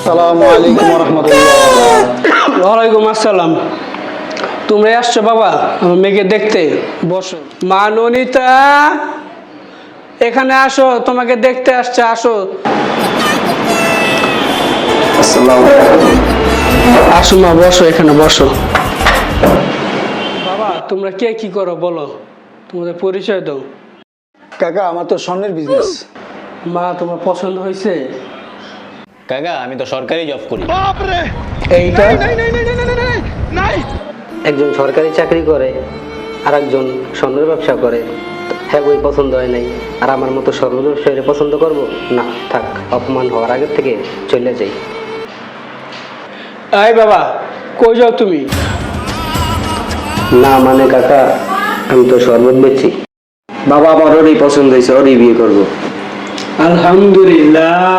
আসসালামু আলাইকুম ওয়া রাহমাতুল্লাহ। ওয়ালাইকুম আসসালাম। তোমরা আসছো বাবা আমার মেয়েকে দেখতে? বসো। মা ননিতা, এখানে আসো, তোমাকে দেখতে আসছে, আসো। আসসালামু আলাইকুম। আসো মা, বসো, এখানে বসো। বাবা তোমরা কে কি করো বলো, তোমাদের পরিচয় দাও। কাকা, আমার তো স্বর্ণের বিজনেস। মা তোমার পছন্দ হয়েছে? কাকা আমি তো সরকারি জব করি। এইটা একজন সরকারি চাকরি করে আর একজন স্বর্ণের ব্যবসা করে। হ্যাঁ, বই পছন্দ হয় নাই, আর আমার মতো স্বর্ণ ব্যবসায়ীরা পছন্দ করব না। থাক, অপমান হওয়ার আগের থেকে চলে যাই। এই বাবা, কই যাও তুমি? না মানে কাকা, আমি তো শরবত বেচছি। বাবা আমার ওরই পছন্দ হয়েছে, ওরই বিয়ে করবো। আলহামদুলিল্লাহ।